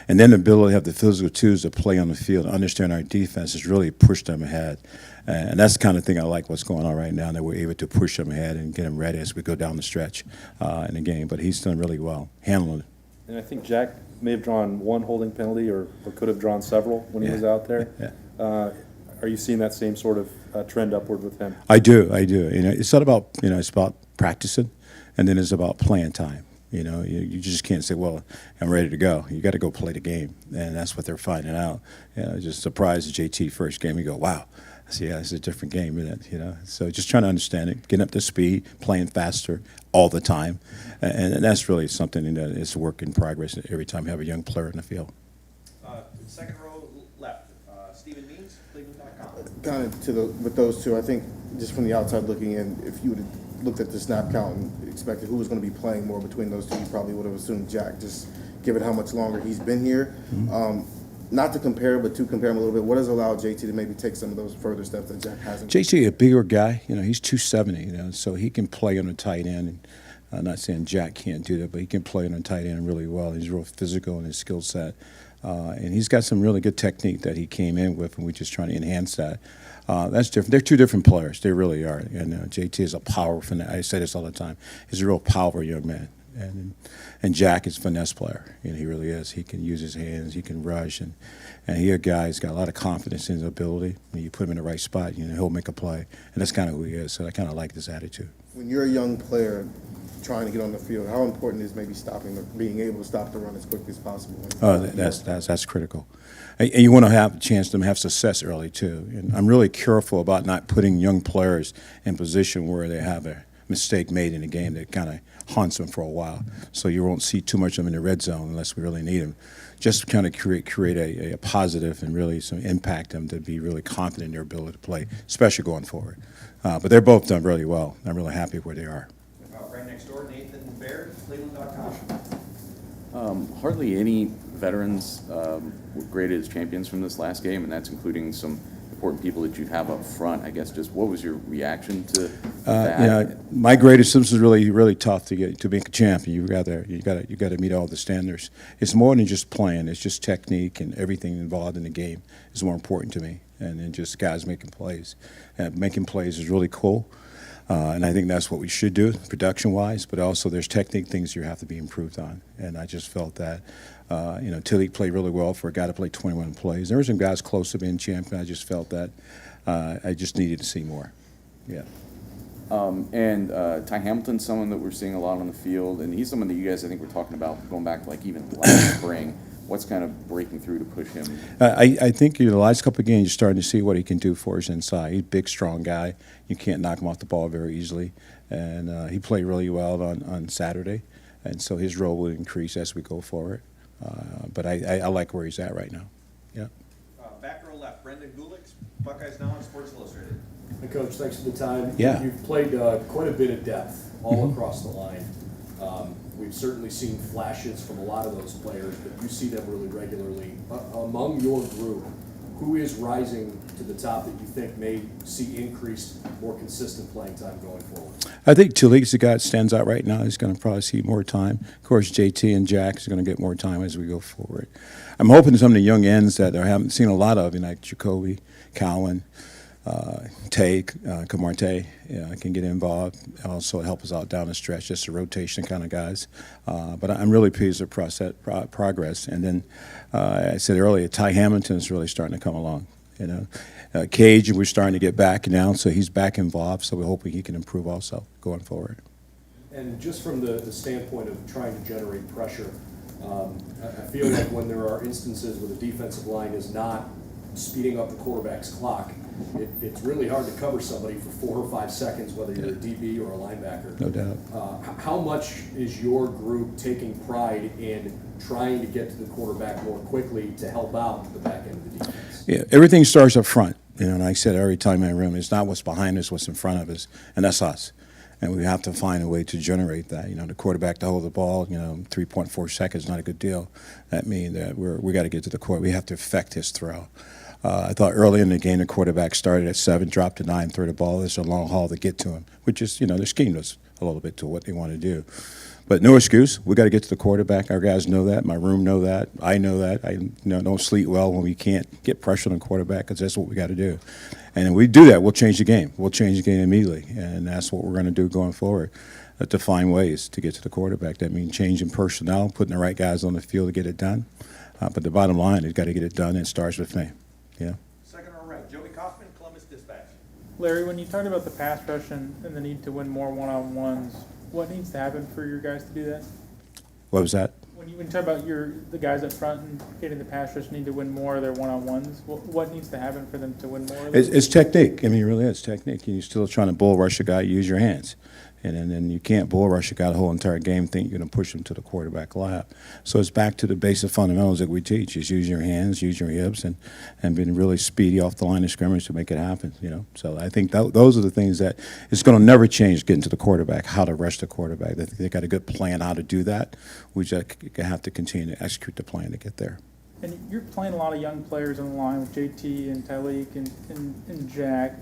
And then the ability to have the physical tools to play on the field, understand our defense, has really pushed them ahead. And that's the kind of thing I like what's going on right now, that we're able to push them ahead and get them ready as we go down the stretch in the game. But he's done really well handling it. And I think Jack may have drawn 1 holding penalty or could have drawn several when he was out there. Yeah. Are you seeing that same sort of trend upward with him? I do. It's not about, it's about practicing, and then it's about playing time. You just can't say, well, I'm ready to go. You got to go play the game, and that's what they're finding out. Just surprised the JT first game. You go, wow. I see, yeah, it's a different game, isn't it? So just trying to understand it, getting up to speed, playing faster all the time, and that's really something that is a work in progress every time you have a young player in the field. Second row left, Stephen Means, Cleveland.com. Kind of with those two, I think just from the outside looking in, if you would have looked at the snap count and expected who was going to be playing more between those two, you probably would have assumed Jack, just given how much longer he's been here. Mm-hmm. Not to compare, but to compare him a little bit, what has allowed JT to maybe take some of those further steps that Jack hasn't? JT, a bigger guy, he's 270, so he can play on a tight end. And I'm not saying Jack can't do that, but he can play on a tight end really well. He's real physical in his skill set. And he's got some really good technique that he came in with, and we're just trying to enhance that. That's different. They're 2 different players. They really are. And JT is a powerful, I say this all the time, he's a real powerful young man. And Jack is a finesse player. He really is. He can use his hands. He can rush. And he a guy who's got a lot of confidence in his ability. When you put him in the right spot, he'll make a play. And that's kind of who he is. So I kind of like this attitude. When you're a young player, trying to get on the field? How important is maybe being able to stop the run as quickly as possible? That's critical. And you want to have a chance to have success early too. And I'm really careful about not putting young players in position where they have a mistake made in the game that kind of haunts them for a while. So you won't see too much of them in the red zone unless we really need them. Just to kind of create a positive and really some impact them to be really confident in their ability to play, especially going forward. But they're both done really well. I'm really happy where they are. Right next door, Nathan Baird, Cleveland.com. Hardly any veterans were graded as champions from this last game, and that's including some important people that you'd have up front. I guess just what was your reaction to that? My grade is really tough to get to being a champion. You got to meet all the standards. It's more than just playing. It's just technique and everything involved in the game is more important to me. And then just guys making plays. Making plays is really cool. And I think that's what we should do, production-wise, but also there's technique things you have to be improved on. And I just felt that, Tilly played really well for a guy to play 21 plays. There were some guys close to being champion. I just felt that I just needed to see more. Yeah. And Ty Hamilton's someone that we're seeing a lot on the field, and he's someone that you guys, I think, were talking about going back like even last spring. What's kind of breaking through to push him? I think the last couple of games you're starting to see what he can do for us inside. He's a big, strong guy. You can't knock him off the ball very easily. And he played really well on Saturday. And so his role will increase as we go forward. But I like where he's at right now. Yeah. Back row left, Brendan Gulick, Buckeyes Now on Sports Illustrated. Hey, Coach, thanks for the time. Yeah. You've played quite a bit of depth all across the line. We've certainly seen flashes from a lot of those players, but you see them really regularly. Among your group, who is rising to the top that you think may see increased, more consistent playing time going forward? I think Talik's the guy that stands out right now. He's going to probably see more time. Of course, JT and Jack is going to get more time as we go forward. I'm hoping some of the young ends that I haven't seen a lot of, like Jacoby, Cowan, Tay, Camarte, can get involved. Also help us out down the stretch, just a rotation kind of guys. But I'm really pleased with progress. And then I said earlier, Ty Hamilton is really starting to come along. Cage, we're starting to get back now, so he's back involved. So we're hoping he can improve also going forward. And just from the standpoint of trying to generate pressure, I feel like when there are instances where the defensive line is not speeding up the quarterback's clock, it's really hard to cover somebody for 4 or 5 seconds, whether you're a DB or a linebacker. No doubt. How much is your group taking pride in trying to get to the quarterback more quickly to help out the back end of the defense? Yeah, everything starts up front. And I said every time in my room, it's not what's behind us, what's in front of us, and that's us. And we have to find a way to generate that. The quarterback to hold the ball, 3.4 seconds is not a good deal. That means that we got to get to the quarterback. We have to affect his throw. I thought early in the game the quarterback started at 7, dropped to 9, threw the ball. It's a long haul to get to him, which is, they schemed us a little bit to what they want to do. But no excuse. We got to get to the quarterback. Our guys know that. My room know that. I know that. I don't sleep well when we can't get pressure on the quarterback because that's what we got to do. And if we do that, we'll change the game. We'll change the game immediately. And that's what we're going to do going forward, to find ways to get to the quarterback. That means changing personnel, putting the right guys on the field to get it done. But the bottom line is got to get it done, and it starts with me. Yeah. Second row right, Joey Kaufman, Columbus Dispatch. Larry, when you talked about the pass rush and the need to win more one-on-ones, what needs to happen for your guys to do that? What was that? When you talk about the guys up front and getting the pass rush need to win more of their one-on-ones, what needs to happen for them to win more of those? It's technique. It really is technique. You're still trying to bull rush a guy, use your hands. And then you can't bull rush a guy the whole entire game, think you're going to push him to the quarterback lap. So it's back to the basic fundamentals that we teach, is use your hands, use your hips, and being really speedy off the line of scrimmage to make it happen, So I think those are the things that it's going to never change getting to the quarterback, how to rush the quarterback. They got a good plan how to do that. We just have to continue to execute the plan to get there. And you're playing a lot of young players on the line with JT and Tyleek and Jack.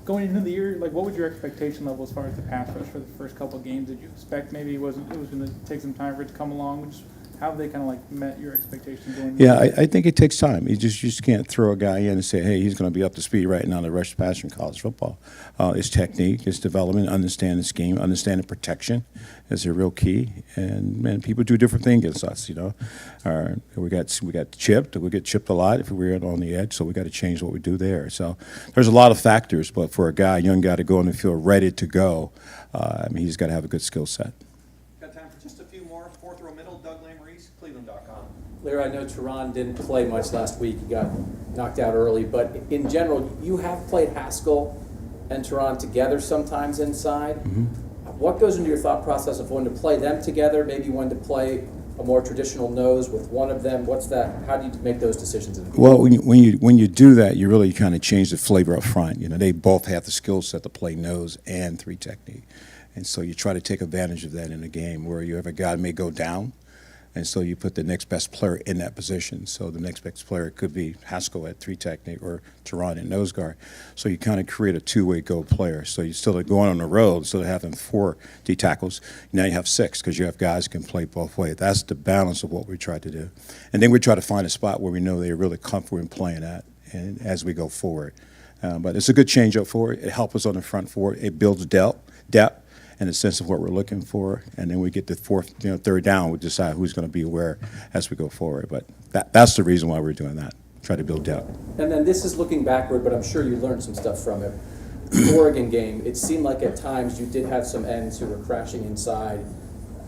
Going into the year, what was your expectation level as far as the pass rush for the first couple of games? Did you expect maybe it was going to take some time for it to come along? Just how have they kind of like met your expectations going? Yeah, I think it takes time. You just can't throw a guy in and say, hey, he's going to be up to speed right now to rush the passer in college football. It's technique, it's development, understanding the scheme, understanding protection is a real key. And man, people do different things against us. You know, we got chipped. We get chipped a lot if we're on the edge, so we got to change what we do there. So there's a lot of factors, but for a young guy to go in and feel ready to go, I mean, he's got to have a good skill set. Got time for just a few more. Fourth row middle, Doug Lamarice, Cleveland.com. Larry, I know Teron didn't play much last week. He got knocked out early, but in general, you have played Haskell and Teron together sometimes inside. Mm-hmm. What goes into your thought process of when to play them together, maybe when to play a more traditional nose with one of them? What's that? How do you make those decisions? Well, when you do that, you really kind of change the flavor up front. You know, they both have the skill set to play nose and three technique, and so you try to take advantage of that in a game where you have a guy may go down, and so you put the next best player in that position. So the next best player could be Haskell at three technique or Teron at nose guard. So you kind of create a two-way go player. So you still are going on the road, instead of having 4 D tackles, now you have 6 because you have guys who can play both ways. That's the balance of what we try to do. And then we try to find a spot where we know they're really comfortable in playing at and as we go forward. But it's a good change-up for it. It helps us on the front forward. It builds depth and a sense of what we're looking for, and then we get the third down, we decide who's going to be where as we go forward. But that's the reason why we're doing that, try to build depth. And then this is looking backward, but I'm sure you learned some stuff from it. The Oregon game, it seemed like at times you did have some ends who were crashing inside,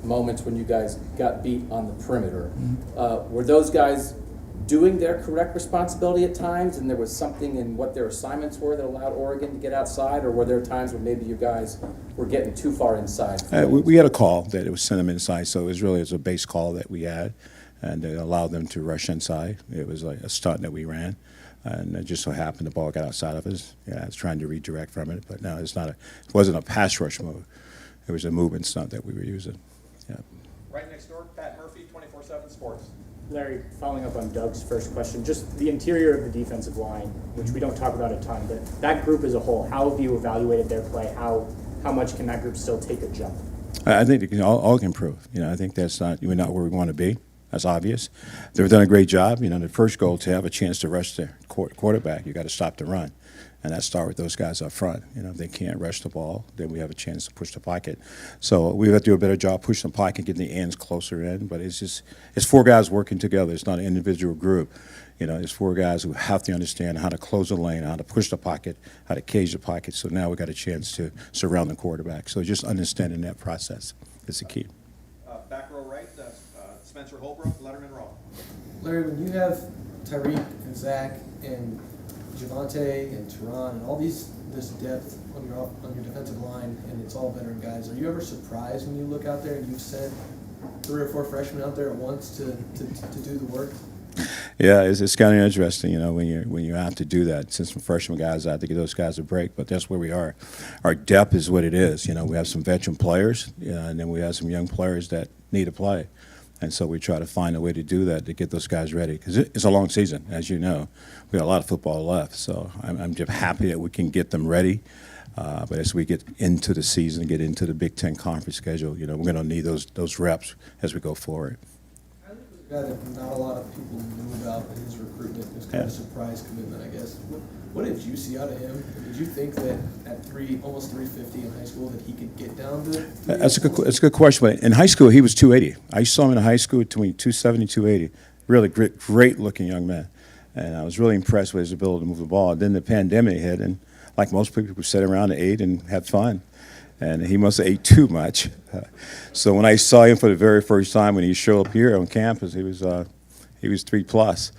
moments when you guys got beat on the perimeter. Were those guys doing their correct responsibility at times, and there was something in what their assignments were that allowed Oregon to get outside, or were there times when maybe you guys were getting too far inside? We had a call that it was sent them inside, so it was a base call that we had, and it allowed them to rush inside. It was like a stunt that we ran, and it just so happened the ball got outside of us. Yeah, I was trying to redirect from it, but no, it wasn't a pass rush move. It was a movement stunt that we were using. Yeah. Right next door, Pat Murphy, 24/7 Sports. Larry, following up on Doug's first question, just the interior of the defensive line, which we don't talk about a ton, but that group as a whole, how have you evaluated their play? How much can that group still take a jump? I think they can all can improve. You know, I think we're not where we want to be. That's obvious. They've done a great job. You know, the first goal to have a chance to rush the quarterback, you got to stop the run. And that starts with those guys up front. You know, if they can't rush the ball, then we have a chance to push the pocket. So we have to do a better job pushing the pocket, getting the ends closer in. But it's 4 guys working together. It's not an individual group. You know, it's 4 guys who have to understand how to close the lane, how to push the pocket, how to cage the pocket. So now we got a chance to surround the quarterback. So just understanding that process is the key. Back row right, Spencer Holbrook, Lettermen Row. Larry, when you have Tyreek and Zach and Javante and Teron and all this depth on your defensive line, and it's all veteran guys, are you ever surprised when you look out there and you've sent 3 or 4 freshmen out there at once to do the work? Yeah, it's kind of interesting, you know, when you have to do that. Since some freshman guys, I have to give those guys a break, but that's where we are. Our depth is what it is. You know, we have some veteran players, and then we have some young players that need to play. And so we try to find a way to do that to get those guys ready, because it's a long season, as you know. We got a lot of football left, so I'm just happy that we can get them ready. But as we get into the season, get into the Big Ten conference schedule, you know, we're going to need those reps as we go forward. I think it was a guy that not a lot of people knew about in his recruitment. It was kind of a surprise commitment, I guess. What did you see out of him? Did you think that at almost 350 in high school that he could get down to? That's a good question. But in high school, he was 280. I saw him in high school between 270 280. Really great looking young man. And I was really impressed with his ability to move the ball. Then the pandemic hit, and like most people, we sat around and ate and had fun. And he must have ate too much. So when I saw him for the very first time when he showed up here on campus, he was 3+.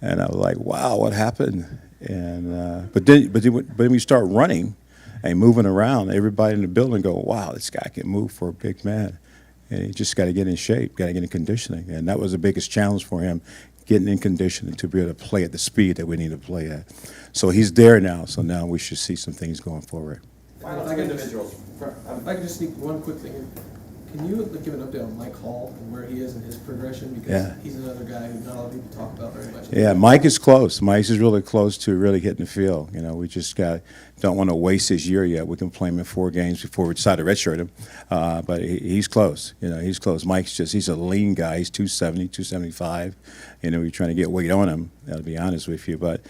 And I was like, wow, what happened? And but then we start running and moving around. Everybody in the building go, wow, this guy can move for a big man. And he just got to get in shape, got to get in conditioning. And that was the biggest challenge for him, getting in conditioning to be able to play at the speed that we need to play at. So he's there now, so now we should see some things going forward. If I could just sneak one quick thing in. Can you give an update on Mike Hall and where he is in his progression? Because Yeah. he's another guy who not a lot of people talk about very much. Yeah, Mike is close. Mike is really close to really hitting the field. You know, we just don't want to waste his year yet. We can play him in 4 games before we decide to redshirt him. But he's close. You know, he's close. He's a lean guy. He's 270, 275. You know, we're trying to get weight on him, to be honest with you. But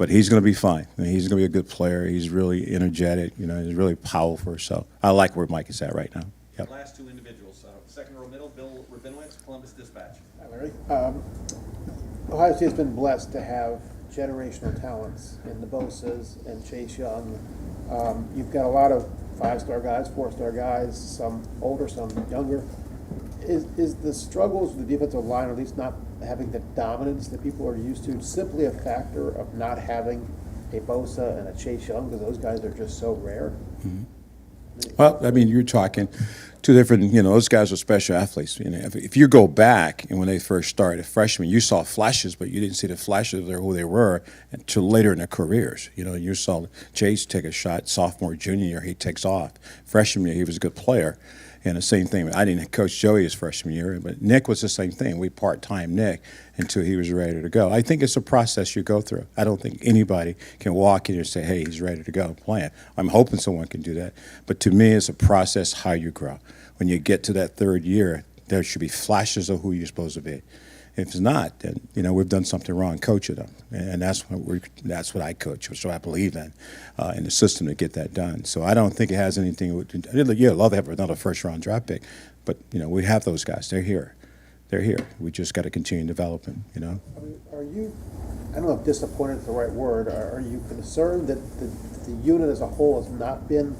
he's going to be fine. I mean, he's going to be a good player. He's really energetic. You know, he's really powerful. So I like where Mike is at right now. Yep. Last 2 individuals, second row middle, Bill Rabinowitz, Columbus Dispatch. Hi, Larry. Ohio State's been blessed to have generational talents in the Bosas and Chase Young. You've got a lot of 5-star guys, 4-star guys, some older, some younger. Is the struggles with the defensive line, or at least not having the dominance that people are used to, simply a factor of not having a Bosa and a Chase Young, because those guys are just so rare? Mm-hmm. Well, I mean, you're talking 2 different, you know, those guys are special athletes. You know, if you go back and when they first started, freshmen, you saw flashes, but you didn't see the flashes of who they were until later in their careers. You know, you saw Chase take a shot sophomore, junior year, he takes off. Freshman year, he was a good player. And the same thing, I didn't coach Joey his freshman year, but Nick was the same thing. We part-time Nick until he was ready to go. I think it's a process you go through. I don't think anybody can walk in and say, hey, he's ready to go playing. I'm hoping someone can do that. But to me, it's a process how you grow. When you get to that 3rd year, there should be flashes of who you're supposed to be. If it's not, then, you know, we've done something wrong coaching them. And that's what I coach, so I believe in the system to get that done. So I don't think it has anything with, yeah, I'd love to have another first-round draft pick, but, you know, we have those guys. They're here. They're here. We just got to continue developing, you know. I mean, are you, I don't know if disappointed is the right word, are you concerned that the unit as a whole has not been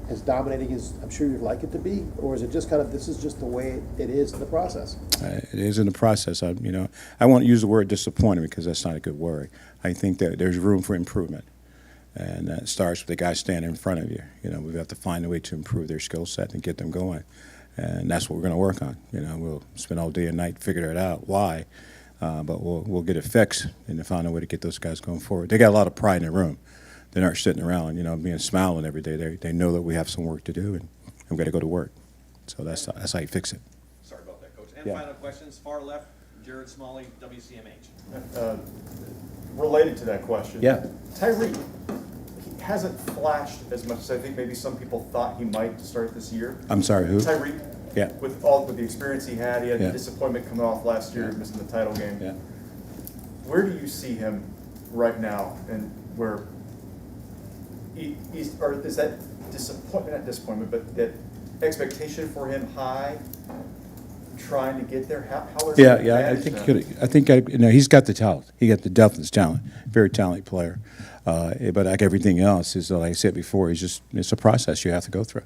as dominating as I'm sure you'd like it to be? Or is it just kind of, this is just the way it is in the process? It is in the process. I won't use the word disappointed because that's not a good word. I think that there's room for improvement. And that starts with the guy standing in front of you. You know, we have to find a way to improve their skill set and get them going. And that's what we're going to work on. You know, we'll spend all day and night figuring it out why, but we'll get it fixed and find a way to get those guys going forward. They got a lot of pride in the room. They aren't sitting around, you know, being smiling every day. They know that we have some work to do and we've got to go to work. So that's how you fix it. Sorry about that, Coach. And Yeah. final questions, far left, Jared Smalley, WCMH. Related to that question. Yeah. Tyreek, he hasn't flashed as much as I think maybe some people thought he might to start this year. I'm sorry, who? Tyreek. Yeah. With the experience he had Yeah. the disappointment coming off last year, missing the title game. Yeah. Where do you see him right now, and where or is that disappointment, not disappointment, but that expectation for him high, trying to get there? How is Yeah, he yeah. I managed think that? he's got the talent. He got the depth of his talent. Very talented player. But like everything else, is like I said before, it's a process you have to go through.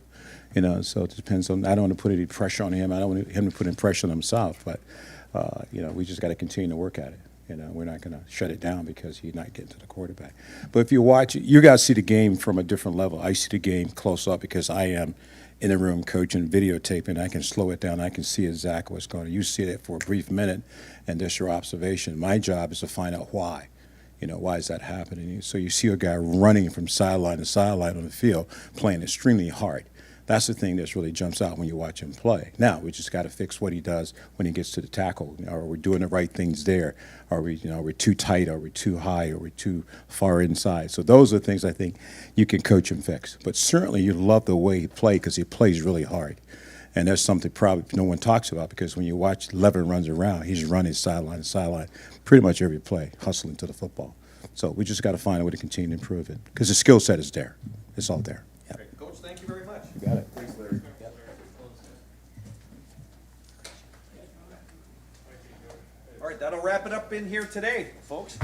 You know, so it depends on. I don't want to put any pressure on him. I don't want him to put any pressure on himself. But you know, we just got to continue to work at it. You know, we're not going to shut it down because he's not getting to the quarterback. But if you watch it, you got to see the game from a different level. I see the game close up because I am in the room coaching, videotaping. I can slow it down. I can see exactly what's going on. You see it for a brief minute, and that's your observation. My job is to find out why. You know, why is that happening? So you see a guy running from sideline to sideline on the field, playing extremely hard. That's the thing that really jumps out when you watch him play. Now, we just got to fix what he does when he gets to the tackle. You know, are we doing the right things there? Are we too tight? Are we too high? Are we too far inside? So those are the things I think you can coach and fix. But certainly you love the way he plays because he plays really hard. And that's something probably no one talks about because when you watch Levin runs around, he's running sideline to sideline pretty much every play, hustling to the football. So we just got to find a way to continue to improve it because the skill set is there. It's all there. Yeah. Great. Coach, thank you very much. You got it. Thanks, Larry. All right, that'll wrap it up in here today, folks.